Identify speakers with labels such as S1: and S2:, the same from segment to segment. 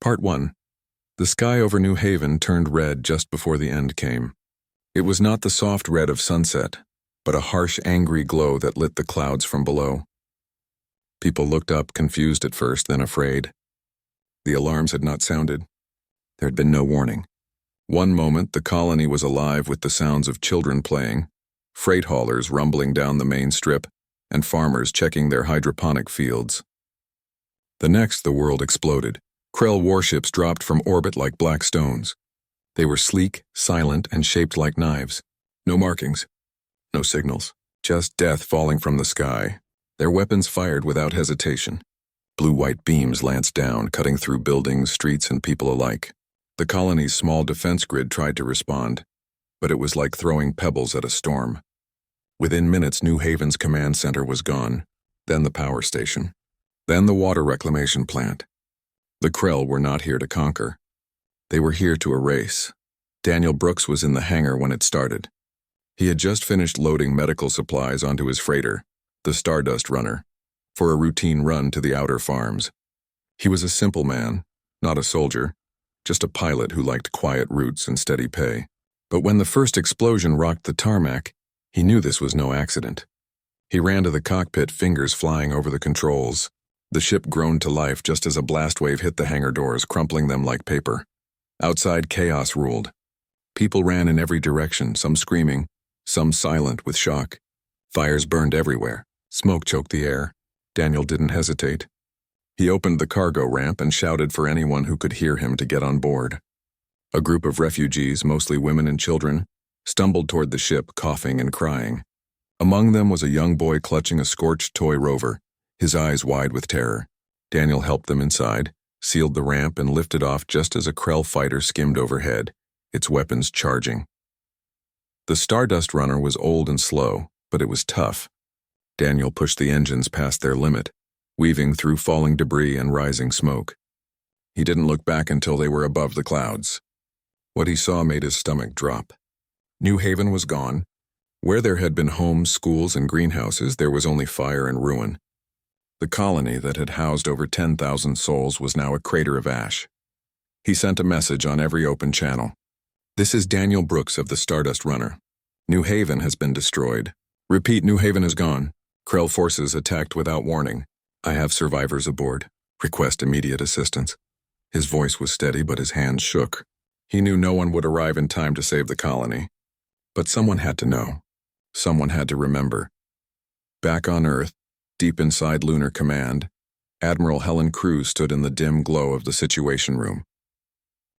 S1: Part 1. The sky over New Haven turned red just before the end came. It was not the soft red of sunset, but a harsh, angry glow that lit the clouds from below. People looked up, confused at first, then afraid. The alarms had not sounded. There had been no warning. One moment, the colony was alive with the sounds of children playing, freight haulers rumbling down the main strip, and farmers checking their hydroponic fields. The next, the world exploded. Krell warships dropped from orbit like black stones. They were sleek, silent, and shaped like knives. No markings, no signals, just death falling from the sky. Their weapons fired without hesitation. Blue-white beams lanced down, cutting through buildings, streets, and people alike. The colony's small defense grid tried to respond, but it was like throwing pebbles at a storm. Within minutes, New Haven's command center was gone, then the power station, then the water reclamation plant. The Krell were not here to conquer. They were here to erase. Daniel Brooks was in the hangar when it started. He had just finished loading medical supplies onto his freighter, the Stardust Runner, for a routine run to the outer farms. He was a simple man, not a soldier, just a pilot who liked quiet routes and steady pay. But when the first explosion rocked the tarmac, he knew this was no accident. He ran to the cockpit, fingers flying over the controls. The ship groaned to life just as a blast wave hit the hangar doors, crumpling them like paper. Outside, chaos ruled. People ran in every direction, some screaming, some silent with shock. Fires burned everywhere. Smoke choked the air. Daniel didn't hesitate. He opened the cargo ramp and shouted for anyone who could hear him to get on board. A group of refugees, mostly women and children, stumbled toward the ship, coughing and crying. Among them was a young boy clutching a scorched toy rover, his eyes wide with terror. Daniel helped them inside, sealed the ramp, and lifted off just as a Krell fighter skimmed overhead, its weapons charging. The Stardust Runner was old and slow, but it was tough. Daniel pushed the engines past their limit, weaving through falling debris and rising smoke. He didn't look back until they were above the clouds. What he saw made his stomach drop. New Haven was gone. Where there had been homes, schools, and greenhouses, there was only fire and ruin. The colony that had housed over 10,000 souls was now a crater of ash. He sent a message on every open channel. "This is Daniel Brooks of the Stardust Runner. New Haven has been destroyed. Repeat, New Haven is gone. Krell forces attacked without warning. I have survivors aboard. Request immediate assistance." His voice was steady, but his hands shook. He knew no one would arrive in time to save the colony. But someone had to know. Someone had to remember. Back on Earth, deep inside Lunar Command, Admiral Helen Cruz stood in the dim glow of the Situation Room.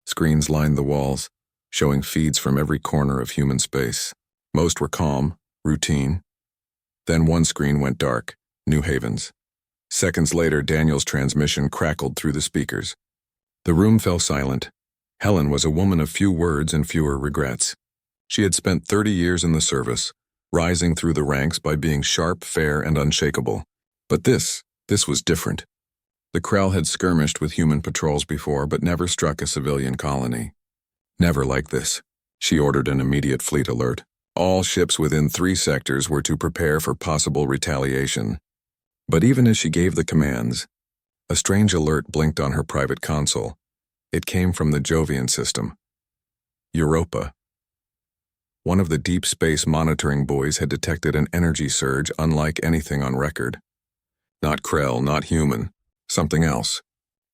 S1: Screens lined the walls, showing feeds from every corner of human space. Most were calm, routine. Then one screen went dark, New Haven's. Seconds later, Daniel's transmission crackled through the speakers. The room fell silent. Helen was a woman of few words and fewer regrets. She had spent 30 years in the service, rising through the ranks by being sharp, fair, and unshakable. But this was different. The Krell had skirmished with human patrols before, but never struck a civilian colony. Never like this. She ordered an immediate fleet alert. All ships within 3 sectors were to prepare for possible retaliation. But even as she gave the commands, a strange alert blinked on her private console. It came from the Jovian system. Europa. One of the deep space monitoring buoys had detected an energy surge unlike anything on record. Not Krell, not human, something else.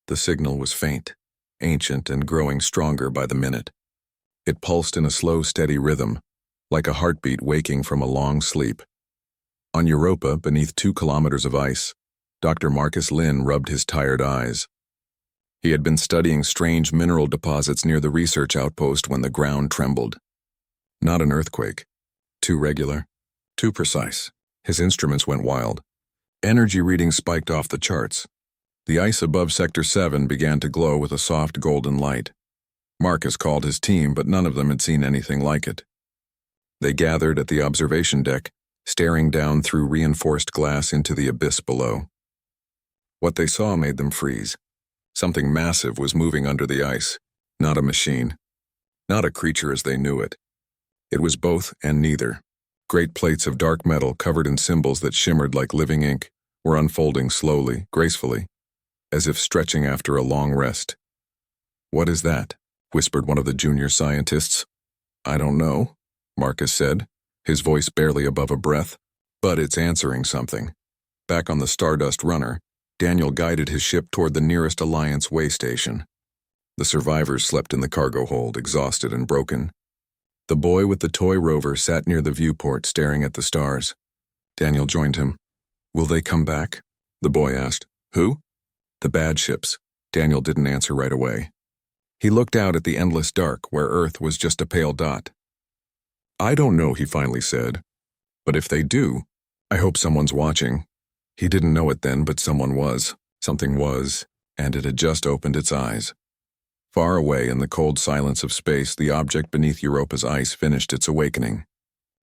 S1: The signal was faint, ancient, and growing stronger by the minute. It pulsed in a slow, steady rhythm, like a heartbeat waking from a long sleep. On Europa, beneath 2 kilometers of ice, Dr. Marcus Lynn rubbed his tired eyes. He had been studying strange mineral deposits near the research outpost when the ground trembled. Not an earthquake. Too regular, too precise. His instruments went wild. Energy readings spiked off the charts. The ice above Sector 7 began to glow with a soft golden light. Marcus called his team, but none of them had seen anything like it. They gathered at the observation deck, staring down through reinforced glass into the abyss below. What they saw made them freeze. Something massive was moving under the ice, not a machine, not a creature as they knew it. It was both and neither. Great plates of dark metal covered in symbols that shimmered like living ink were unfolding slowly, gracefully, as if stretching after a long rest. "What is that?" whispered one of the junior scientists. "I don't know," Marcus said, his voice barely above a breath, "but it's answering something." Back on the Stardust runner, Daniel guided his ship toward the nearest Alliance way station. The survivors slept in the cargo hold, exhausted and broken. The boy with the toy rover sat near the viewport, staring at the stars. Daniel joined him. "Will they come back?" the boy asked. "Who?" "The bad ships." Daniel didn't answer right away. He looked out at the endless dark, where Earth was just a pale dot. "I don't know," he finally said. "But if they do, I hope someone's watching." He didn't know it then, but someone was. Something was, and it had just opened its eyes. Far away in the cold silence of space, the object beneath Europa's ice finished its awakening.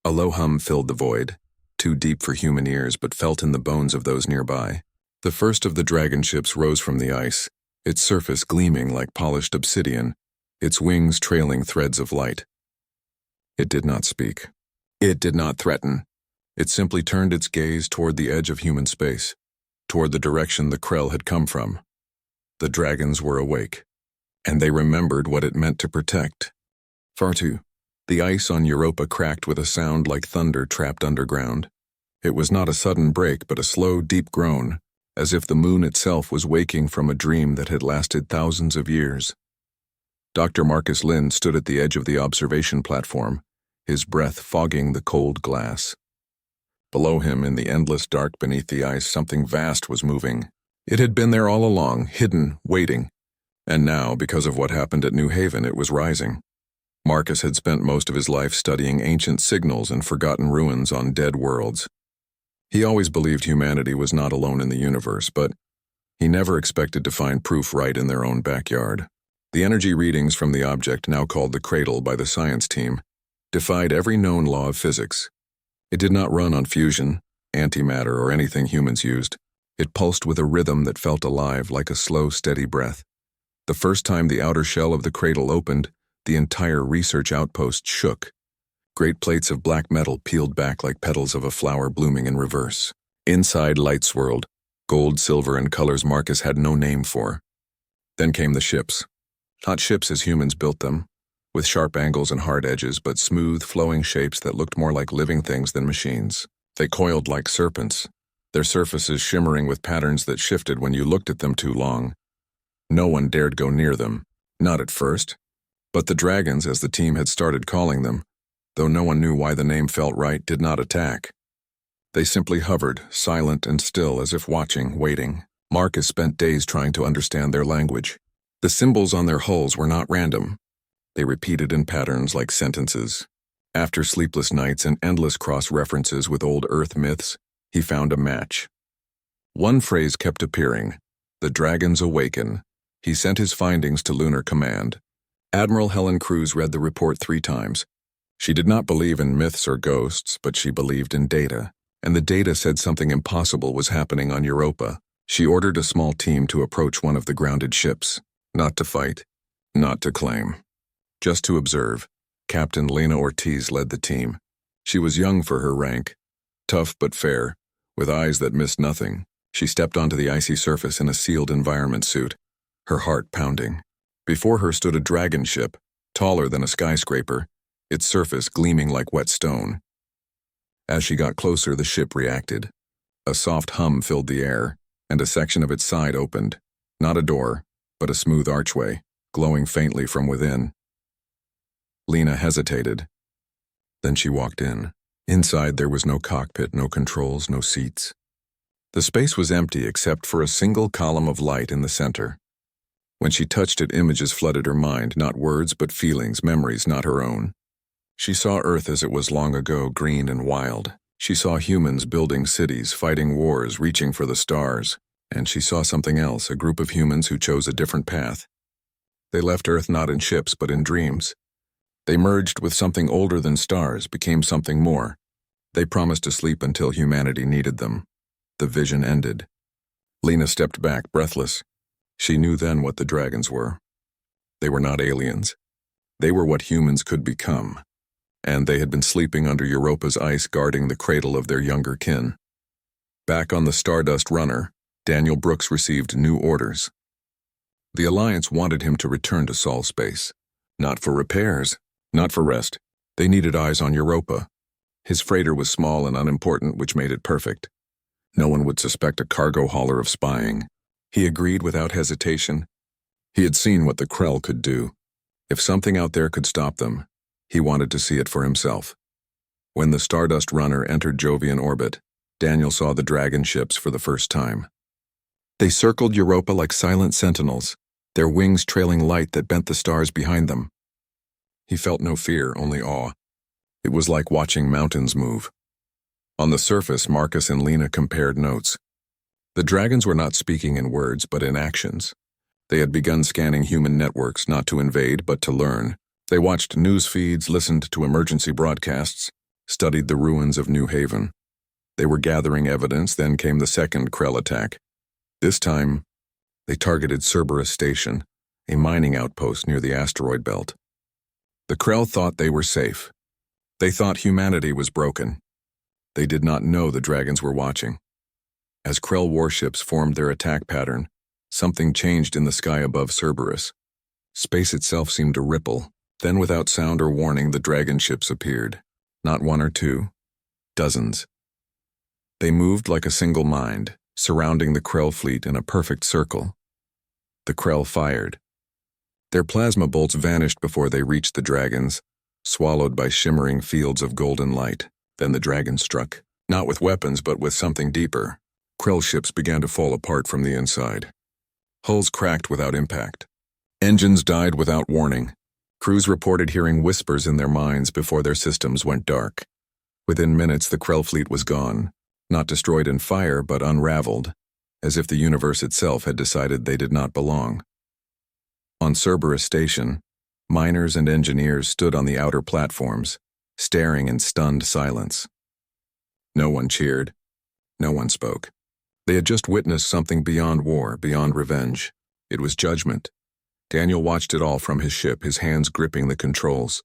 S1: A low hum filled the void, too deep for human ears but felt in the bones of those nearby. The first of the dragon ships rose from the ice, its surface gleaming like polished obsidian, its wings trailing threads of light. It did not speak. It did not threaten. It simply turned its gaze toward the edge of human space, toward the direction the Krell had come from. The dragons were awake, and they remembered what it meant to protect. Fartu. The ice on Europa cracked with a sound like thunder trapped underground. It was not a sudden break, but a slow, deep groan, as if the moon itself was waking from a dream that had lasted thousands of years. Dr. Marcus Lind stood at the edge of the observation platform, his breath fogging the cold glass. Below him, in the endless dark beneath the ice, something vast was moving. It had been there all along, hidden, waiting. And now, because of what happened at New Haven, it was rising. Marcus had spent most of his life studying ancient signals and forgotten ruins on dead worlds. He always believed humanity was not alone in the universe, but he never expected to find proof right in their own backyard. The energy readings from the object, now called the Cradle by the science team, defied every known law of physics. It did not run on fusion, antimatter, or anything humans used. It pulsed with a rhythm that felt alive, like a slow, steady breath. The first time the outer shell of the Cradle opened, the entire research outpost shook. Great plates of black metal peeled back like petals of a flower blooming in reverse. Inside, light swirled, gold, silver, and colors Marcus had no name for. Then came the ships. Not ships as humans built them, with sharp angles and hard edges, but smooth, flowing shapes that looked more like living things than machines. They coiled like serpents, their surfaces shimmering with patterns that shifted when you looked at them too long. No one dared go near them, not at first. But the dragons, as the team had started calling them, though no one knew why the name felt right, did not attack. They simply hovered, silent and still, as if watching, waiting. Marcus spent days trying to understand their language. The symbols on their hulls were not random. They repeated in patterns like sentences. After sleepless nights and endless cross-references with old Earth myths, he found a match. One phrase kept appearing: "The dragons awaken." He sent his findings to Lunar Command. Admiral Helen Cruz read the report 3 times. She did not believe in myths or ghosts, but she believed in data, and the data said something impossible was happening on Europa. She ordered a small team to approach one of the grounded ships, not to fight, not to claim, just to observe. Captain Lena Ortiz led the team. She was young for her rank, tough but fair, with eyes that missed nothing. She stepped onto the icy surface in a sealed environment suit, her heart pounding. Before her stood a dragon ship, taller than a skyscraper, its surface gleaming like wet stone. As she got closer, the ship reacted. A soft hum filled the air, and a section of its side opened. Not a door, but a smooth archway, glowing faintly from within. Lena hesitated. Then she walked in. Inside there was no cockpit, no controls, no seats. The space was empty except for a single column of light in the center. When she touched it, images flooded her mind, not words but feelings, memories not her own. She saw Earth as it was long ago, green and wild. She saw humans building cities, fighting wars, reaching for the stars. And she saw something else, a group of humans who chose a different path. They left Earth not in ships but in dreams. They merged with something older than stars, became something more. They promised to sleep until humanity needed them. The vision ended. Lena stepped back, breathless. She knew then what the dragons were. They were not aliens. They were what humans could become. And they had been sleeping under Europa's ice, guarding the cradle of their younger kin. Back on the Stardust runner, Daniel Brooks received new orders. The Alliance wanted him to return to Sol space. Not for repairs, not for rest. They needed eyes on Europa. His freighter was small and unimportant, which made it perfect. No one would suspect a cargo hauler of spying. He agreed without hesitation. He had seen what the Krell could do. If something out there could stop them, he wanted to see it for himself. When the Stardust Runner entered Jovian orbit, Daniel saw the dragon ships for the first time. They circled Europa like silent sentinels, their wings trailing light that bent the stars behind them. He felt no fear, only awe. It was like watching mountains move. On the surface, Marcus and Lena compared notes. The dragons were not speaking in words, but in actions. They had begun scanning human networks, not to invade, but to learn. They watched news feeds, listened to emergency broadcasts, studied the ruins of New Haven. They were gathering evidence, then came the second Krell attack. This time, they targeted Cerberus Station, a mining outpost near the asteroid belt. The Krell thought they were safe. They thought humanity was broken. They did not know the dragons were watching. As Krell warships formed their attack pattern, something changed in the sky above Cerberus. Space itself seemed to ripple. Then, without sound or warning, the dragon ships appeared. Not one or two, dozens. They moved like a single mind, surrounding the Krell fleet in a perfect circle. The Krell fired. Their plasma bolts vanished before they reached the dragons, swallowed by shimmering fields of golden light. Then the dragons struck, not with weapons but with something deeper. Krell ships began to fall apart from the inside. Hulls cracked without impact. Engines died without warning. Crews reported hearing whispers in their minds before their systems went dark. Within minutes, the Krell fleet was gone, not destroyed in fire but unraveled, as if the universe itself had decided they did not belong. On Cerberus Station, miners and engineers stood on the outer platforms, staring in stunned silence. No one cheered. No one spoke. They had just witnessed something beyond war, beyond revenge. It was judgment. Daniel watched it all from his ship, his hands gripping the controls.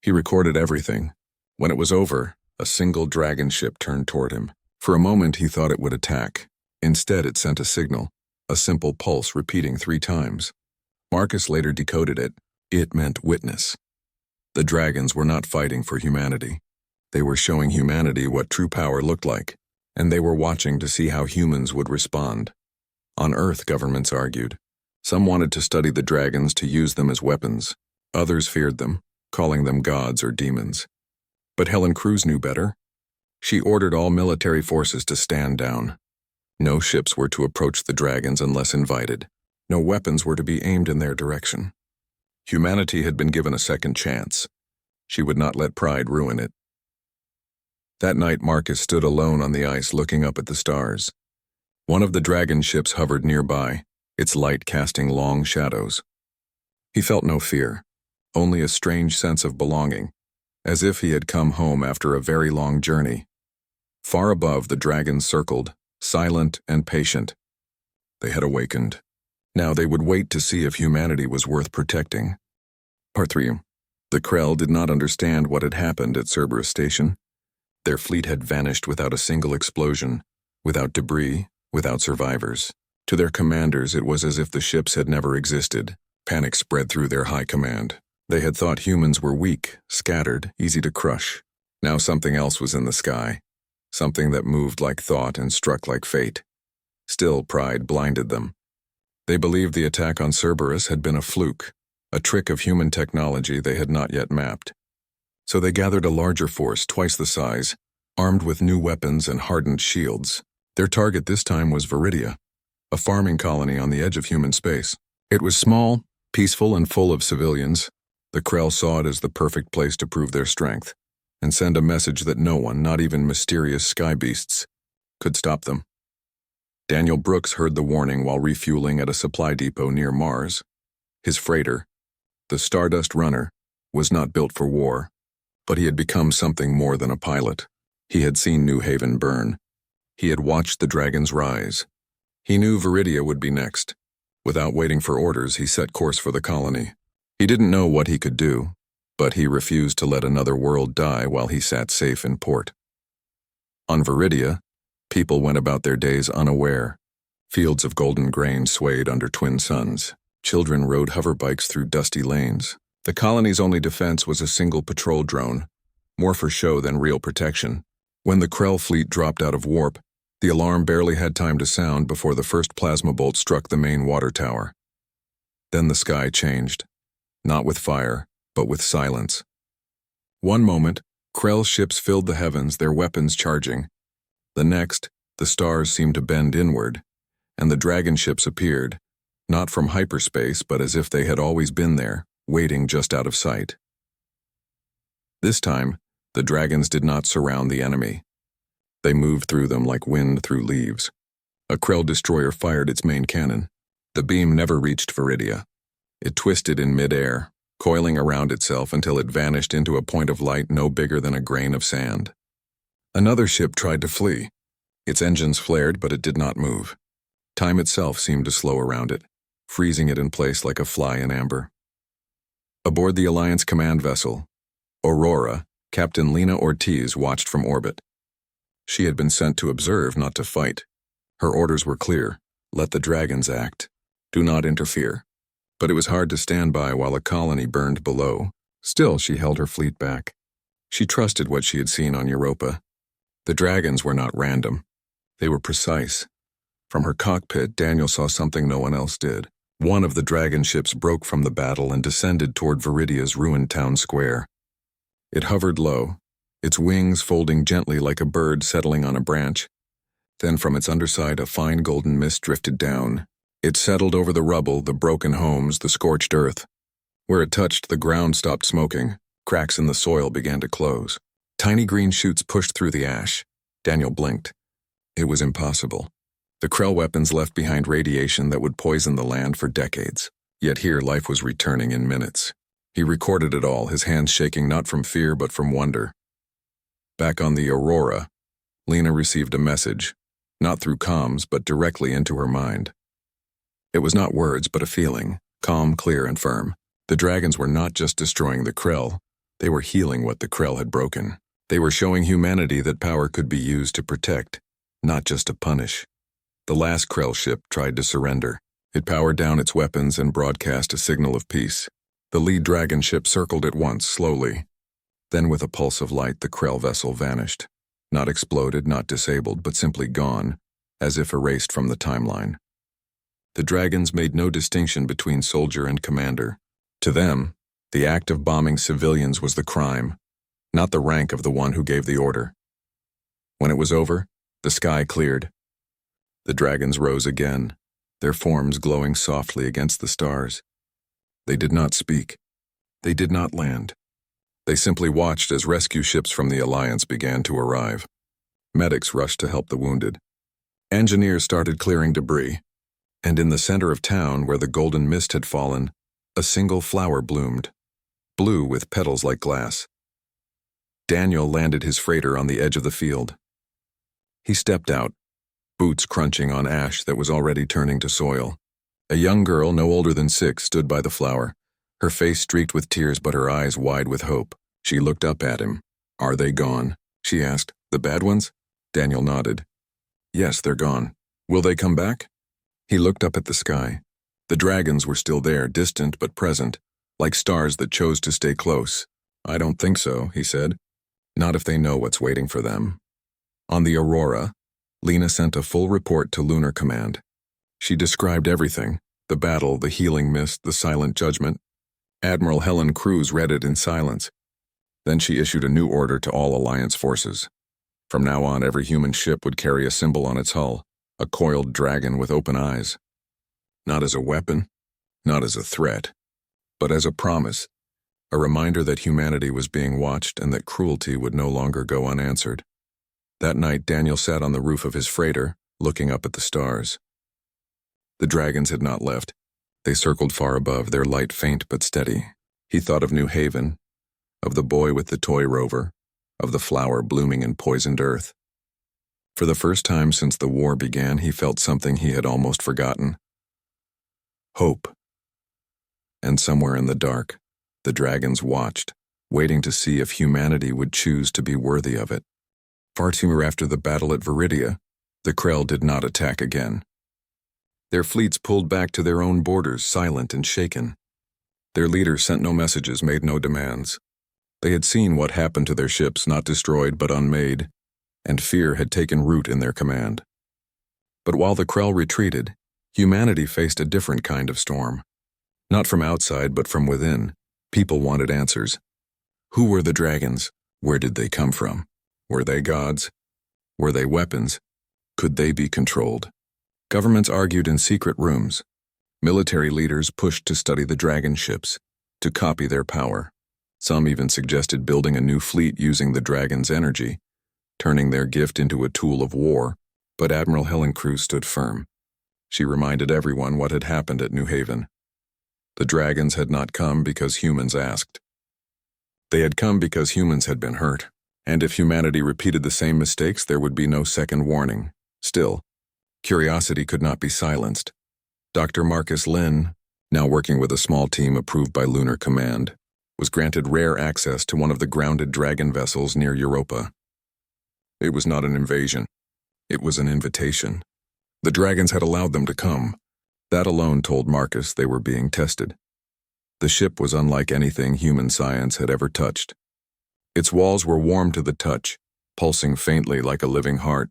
S1: He recorded everything. When it was over, a single dragon ship turned toward him. For a moment, he thought it would attack. Instead, it sent a signal, a simple pulse repeating 3 times. Marcus later decoded it. It meant witness. The dragons were not fighting for humanity. They were showing humanity what true power looked like, and they were watching to see how humans would respond. On Earth, governments argued. Some wanted to study the dragons to use them as weapons. Others feared them, calling them gods or demons. But Helen Cruz knew better. She ordered all military forces to stand down. No ships were to approach the dragons unless invited. No weapons were to be aimed in their direction. Humanity had been given a second chance. She would not let pride ruin it. That night, Marcus stood alone on the ice looking up at the stars. One of the dragon ships hovered nearby, its light casting long shadows. He felt no fear, only a strange sense of belonging, as if he had come home after a very long journey. Far above, the dragons circled, silent and patient. They had awakened. Now they would wait to see if humanity was worth protecting. Part 3. The Krell did not understand what had happened at Cerberus Station. Their fleet had vanished without a single explosion, without debris, without survivors. To their commanders, it was as if the ships had never existed. Panic spread through their high command. They had thought humans were weak, scattered, easy to crush. Now something else was in the sky, something that moved like thought and struck like fate. Still, pride blinded them. They believed the attack on Cerberus had been a fluke, a trick of human technology they had not yet mapped. So they gathered a larger force, twice the size, armed with new weapons and hardened shields. Their target this time was Viridia, a farming colony on the edge of human space. It was small, peaceful, and full of civilians. The Krell saw it as the perfect place to prove their strength and send a message that no one, not even mysterious sky beasts, could stop them. Daniel Brooks heard the warning while refueling at a supply depot near Mars. His freighter, the Stardust Runner, was not built for war, but he had become something more than a pilot. He had seen New Haven burn. He had watched the dragons rise. He knew Viridia would be next. Without waiting for orders, he set course for the colony. He didn't know what he could do, but he refused to let another world die while he sat safe in port. On Viridia, people went about their days unaware. Fields of golden grain swayed under twin suns. Children rode hoverbikes through dusty lanes. The colony's only defense was a single patrol drone, more for show than real protection. When the Krell fleet dropped out of warp, the alarm barely had time to sound before the first plasma bolt struck the main water tower. Then the sky changed, not with fire, but with silence. One moment, Krell ships filled the heavens, their weapons charging. The next, the stars seemed to bend inward, and the dragon ships appeared, not from hyperspace but as if they had always been there, waiting just out of sight. This time, the dragons did not surround the enemy. They moved through them like wind through leaves. A Krell destroyer fired its main cannon. The beam never reached Viridia. It twisted in mid-air, coiling around itself until it vanished into a point of light no bigger than a grain of sand. Another ship tried to flee. Its engines flared, but it did not move. Time itself seemed to slow around it, freezing it in place like a fly in amber. Aboard the Alliance command vessel, Aurora, Captain Lena Ortiz watched from orbit. She had been sent to observe, not to fight. Her orders were clear: let the dragons act. Do not interfere. But it was hard to stand by while a colony burned below. Still, she held her fleet back. She trusted what she had seen on Europa. The dragons were not random. They were precise. From her cockpit, Daniel saw something no one else did. One of the dragon ships broke from the battle and descended toward Viridia's ruined town square. It hovered low, its wings folding gently like a bird settling on a branch. Then from its underside a fine golden mist drifted down. It settled over the rubble, the broken homes, the scorched earth. Where it touched, the ground stopped smoking. Cracks in the soil began to close. Tiny green shoots pushed through the ash. Daniel blinked. It was impossible. The Krell weapons left behind radiation that would poison the land for decades. Yet here life was returning in minutes. He recorded it all, his hands shaking not from fear but from wonder. Back on the Aurora, Lena received a message, not through comms but directly into her mind. It was not words but a feeling, calm, clear, and firm. The dragons were not just destroying the Krell, they were healing what the Krell had broken. They were showing humanity that power could be used to protect, not just to punish. The last Krell ship tried to surrender. It powered down its weapons and broadcast a signal of peace. The lead dragon ship circled it once, slowly. Then with a pulse of light, the Krell vessel vanished. Not exploded, not disabled, but simply gone, as if erased from the timeline. The dragons made no distinction between soldier and commander. To them, the act of bombing civilians was the crime, not the rank of the one who gave the order. When it was over, the sky cleared. The dragons rose again, their forms glowing softly against the stars. They did not speak. They did not land. They simply watched as rescue ships from the Alliance began to arrive. Medics rushed to help the wounded. Engineers started clearing debris. And in the center of town, where the golden mist had fallen, a single flower bloomed, blue with petals like glass. Daniel landed his freighter on the edge of the field. He stepped out, boots crunching on ash that was already turning to soil. A young girl, no older than 6, stood by the flower, her face streaked with tears but her eyes wide with hope. She looked up at him. "Are they gone?" she asked. "The bad ones?" Daniel nodded. "Yes, they're gone. Will they come back?" He looked up at the sky. The dragons were still there, distant but present, like stars that chose to stay close. "I don't think so," he said. "Not if they know what's waiting for them." On the Aurora, Lena sent a full report to Lunar Command. She described everything: the battle, the healing mist, the silent judgment. Admiral Helen Cruz read it in silence. Then she issued a new order to all Alliance forces. From now on, every human ship would carry a symbol on its hull, a coiled dragon with open eyes. Not as a weapon, not as a threat, but as a promise, a reminder that humanity was being watched and that cruelty would no longer go unanswered. That night, Daniel sat on the roof of his freighter, looking up at the stars. The dragons had not left. They circled far above, their light faint but steady. He thought of New Haven, of the boy with the toy rover, of the flower blooming in poisoned earth. For the first time since the war began, he felt something he had almost forgotten: hope. And somewhere in the dark, the dragons watched, waiting to see if humanity would choose to be worthy of it. Far too after the battle at Viridia, the Krell did not attack again. Their fleets pulled back to their own borders, silent and shaken. Their leaders sent no messages, made no demands. They had seen what happened to their ships, not destroyed but unmade, and fear had taken root in their command. But while the Krell retreated, humanity faced a different kind of storm. Not from outside, but from within. People wanted answers. Who were the dragons? Where did they come from? Were they gods? Were they weapons? Could they be controlled? Governments argued in secret rooms. Military leaders pushed to study the dragon ships, to copy their power. Some even suggested building a new fleet using the dragon's energy, turning their gift into a tool of war. But Admiral Helen Cruz stood firm. She reminded everyone what had happened at New Haven. The dragons had not come because humans asked. They had come because humans had been hurt, and if humanity repeated the same mistakes, there would be no second warning. Still, curiosity could not be silenced. Dr. Marcus Lynn, now working with a small team approved by Lunar Command, was granted rare access to one of the grounded dragon vessels near Europa. It was not an invasion. It was an invitation. The dragons had allowed them to come. That alone told Marcus they were being tested. The ship was unlike anything human science had ever touched. Its walls were warm to the touch, pulsing faintly like a living heart.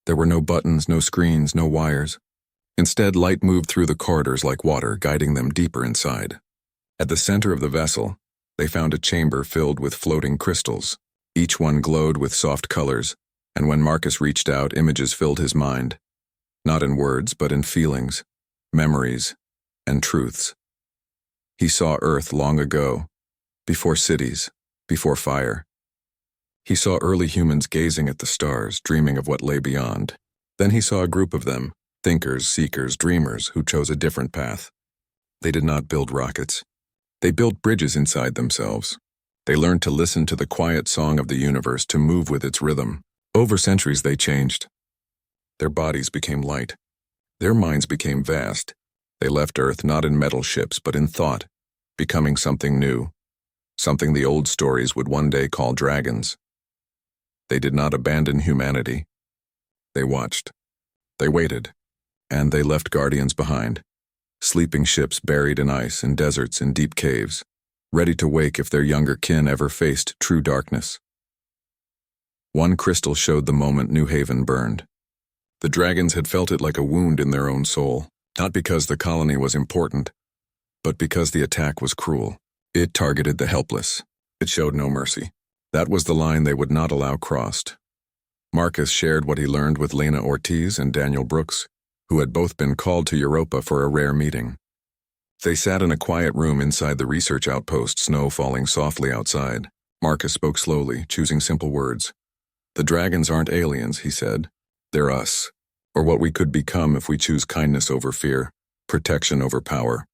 S1: There were no buttons, no screens, no wires. Instead, light moved through the corridors like water, guiding them deeper inside. At the center of the vessel, they found a chamber filled with floating crystals. Each one glowed with soft colors, and when Marcus reached out, images filled his mind. Not in words, but in feelings, memories, and truths. He saw Earth long ago, before cities, before fire. He saw early humans gazing at the stars, dreaming of what lay beyond. Then he saw a group of them, thinkers, seekers, dreamers, who chose a different path. They did not build rockets. They built bridges inside themselves. They learned to listen to the quiet song of the universe, to move with its rhythm. Over centuries they changed. Their bodies became light. Their minds became vast. They left Earth not in metal ships, but in thought, becoming something new, something the old stories would one day call dragons. They did not abandon humanity. They watched. They waited. And they left guardians behind. Sleeping ships buried in ice, in deserts, in deep caves, ready to wake if their younger kin ever faced true darkness. One crystal showed the moment New Haven burned. The dragons had felt it like a wound in their own soul, not because the colony was important, but because the attack was cruel. It targeted the helpless. It showed no mercy. That was the line they would not allow crossed. Marcus shared what he learned with Lena Ortiz and Daniel Brooks, who had both been called to Europa for a rare meeting. They sat in a quiet room inside the research outpost, snow falling softly outside. Marcus spoke slowly, choosing simple words. The dragons aren't aliens, he said. They're us, or what we could become if we choose kindness over fear, protection over power.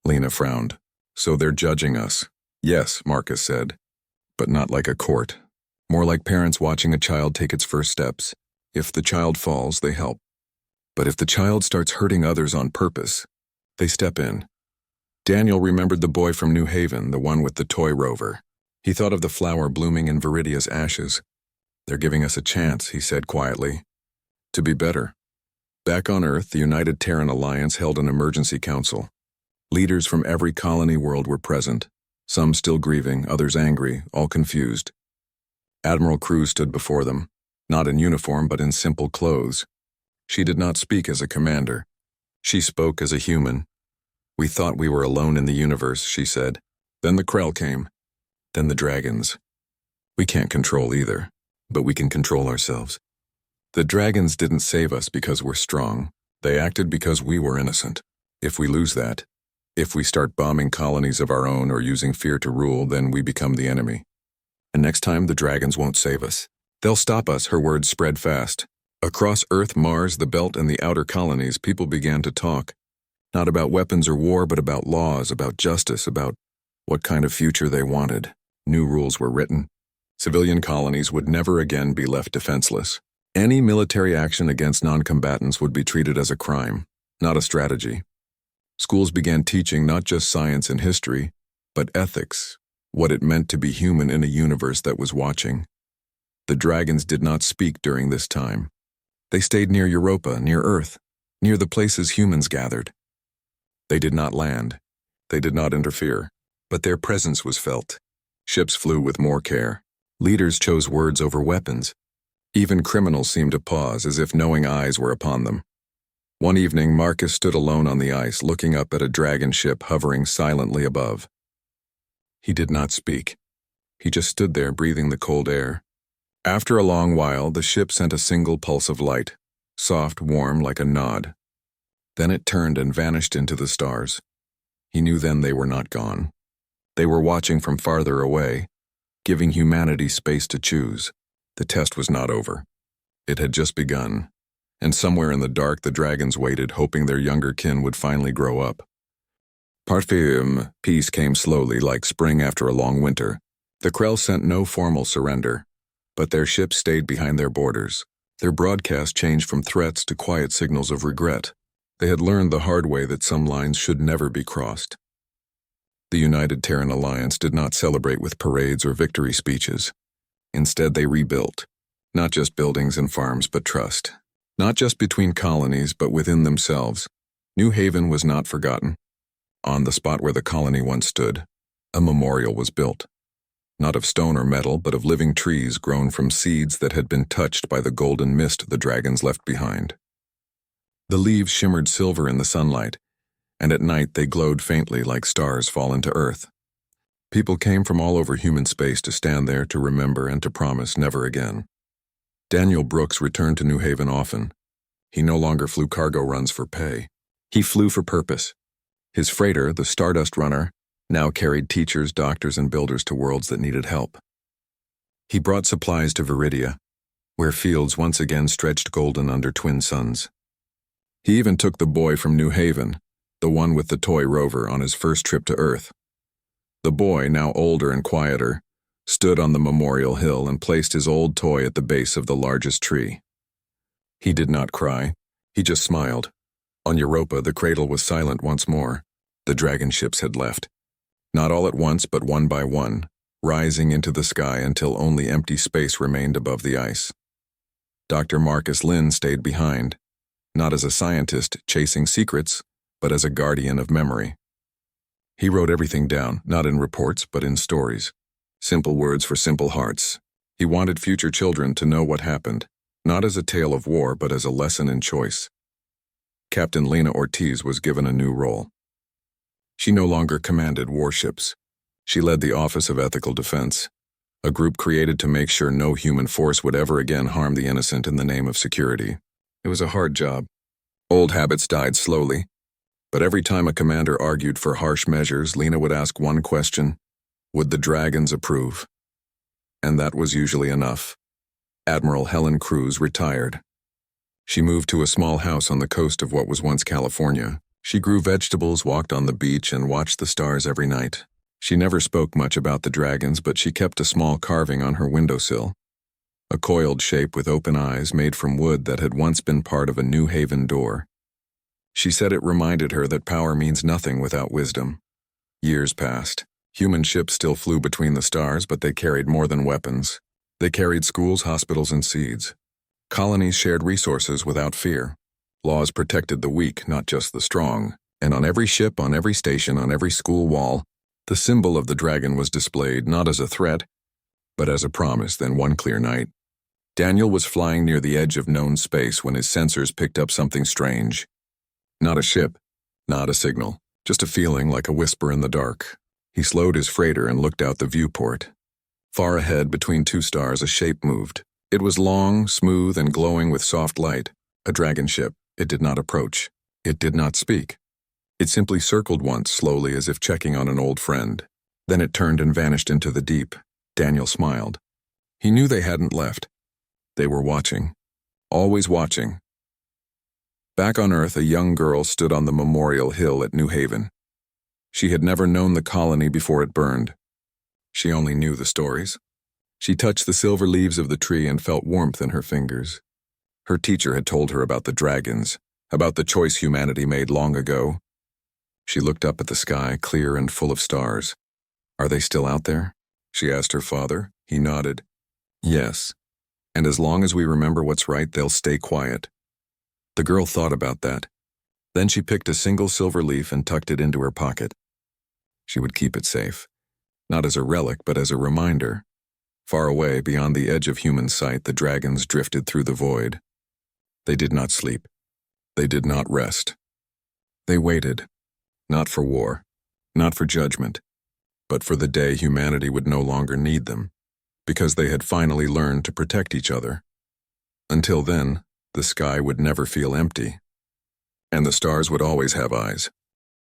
S1: Lena frowned. So they're judging us. Yes, Marcus said, but not like a court. More like parents watching a child take its first steps. If the child falls, they help. But if the child starts hurting others on purpose, they step in. Daniel remembered the boy from New Haven, the one with the toy rover. He thought of the flower blooming in Viridia's ashes. They're giving us a chance, he said quietly, to be better. Back on Earth, the United Terran Alliance held an emergency council. Leaders from every colony world were present, some still grieving, others angry, all confused. Admiral Cruz stood before them, not in uniform but in simple clothes. She did not speak as a commander. She spoke as a human. We thought we were alone in the universe, she said. Then the Krell came. Then the dragons. We can't control either, but we can control ourselves. The dragons didn't save us because we're strong. They acted because we were innocent. If we lose that, if we start bombing colonies of our own or using fear to rule, then we become the enemy. And next time the dragons won't save us. They'll stop us, her words spread fast. Across Earth, Mars, the Belt, and the outer colonies, people began to talk. Not about weapons or war, but about laws, about justice, about what kind of future they wanted. New rules were written. Civilian colonies would never again be left defenseless. Any military action against non-combatants would be treated as a crime, not a strategy. Schools began teaching not just science and history, but ethics, what it meant to be human in a universe that was watching. The dragons did not speak during this time. They stayed near Europa, near Earth, near the places humans gathered. They did not land. They did not interfere, but their presence was felt. Ships flew with more care. Leaders chose words over weapons. Even criminals seemed to pause as if knowing eyes were upon them. One evening, Marcus stood alone on the ice, looking up at a dragon ship hovering silently above. He did not speak. He just stood there, breathing the cold air. After a long while, the ship sent a single pulse of light, soft, warm, like a nod. Then it turned and vanished into the stars. He knew then they were not gone. They were watching from farther away, giving humanity space to choose. The test was not over. It had just begun, and somewhere in the dark the dragons waited, hoping their younger kin would finally grow up. Parfum, peace came slowly, like spring after a long winter. The Krell sent no formal surrender, but their ships stayed behind their borders. Their broadcast changed from threats to quiet signals of regret. They had learned the hard way that some lines should never be crossed. The United Terran Alliance did not celebrate with parades or victory speeches. Instead, they rebuilt. Not just buildings and farms, but trust. Not just between colonies, but within themselves. New Haven was not forgotten. On the spot where the colony once stood, a memorial was built. Not of stone or metal, but of living trees grown from seeds that had been touched by the golden mist the dragons left behind. The leaves shimmered silver in the sunlight, and at night they glowed faintly like stars fallen to earth. People came from all over human space to stand there, to remember, and to promise never again. Daniel Brooks returned to New Haven often. He no longer flew cargo runs for pay. He flew for purpose. His freighter, the Stardust Runner, now carried teachers, doctors, and builders to worlds that needed help. He brought supplies to Viridia, where fields once again stretched golden under twin suns. He even took the boy from New Haven, the one with the toy rover, on his first trip to Earth. The boy, now older and quieter, stood on the memorial hill and placed his old toy at the base of the largest tree. He did not cry. He just smiled. On Europa, the cradle was silent once more. The dragon ships had left. Not all at once, but one by one, rising into the sky until only empty space remained above the ice. Dr. Marcus Lynn stayed behind, not as a scientist chasing secrets, but as a guardian of memory. He wrote everything down, not in reports, but in stories. Simple words for simple hearts. He wanted future children to know what happened, not as a tale of war, but as a lesson in choice. Captain Lena Ortiz was given a new role. She no longer commanded warships. She led the Office of Ethical Defense, a group created to make sure no human force would ever again harm the innocent in the name of security. It was a hard job. Old habits died slowly, but every time a commander argued for harsh measures, Lena would ask one question: would the dragons approve? And that was usually enough. Admiral Helen Cruz retired. She moved to a small house on the coast of what was once California. She grew vegetables, walked on the beach, and watched the stars every night. She never spoke much about the dragons, but she kept a small carving on her windowsill. A coiled shape with open eyes made from wood that had once been part of a New Haven door. She said it reminded her that power means nothing without wisdom. Years passed. Human ships still flew between the stars, but they carried more than weapons. They carried schools, hospitals, and seeds. Colonies shared resources without fear. Laws protected the weak, not just the strong. And on every ship, on every station, on every school wall, the symbol of the dragon was displayed, not as a threat, but as a promise. Then one clear night, Daniel was flying near the edge of known space when his sensors picked up something strange. Not a ship, not a signal, just a feeling like a whisper in the dark. He slowed his freighter and looked out the viewport. Far ahead, between two stars, a shape moved. It was long, smooth, and glowing with soft light. A dragon ship. It did not approach. It did not speak. It simply circled once, slowly, as if checking on an old friend. Then it turned and vanished into the deep. Daniel smiled. He knew they hadn't left. They were watching. Always watching. Back on Earth, a young girl stood on the memorial hill at New Haven. She had never known the colony before it burned. She only knew the stories. She touched the silver leaves of the tree and felt warmth in her fingers. Her teacher had told her about the dragons, about the choice humanity made long ago. She looked up at the sky, clear and full of stars. Are they still out there? She asked her father. He nodded. Yes. And as long as we remember what's right, they'll stay quiet. The girl thought about that. Then she picked a single silver leaf and tucked it into her pocket. She would keep it safe, not as a relic, but as a reminder. Far away, beyond the edge of human sight, the dragons drifted through the void. They did not sleep. They did not rest. They waited, not for war, not for judgment, but for the day humanity would no longer need them, because they had finally learned to protect each other. Until then, the sky would never feel empty, and the stars would always have eyes.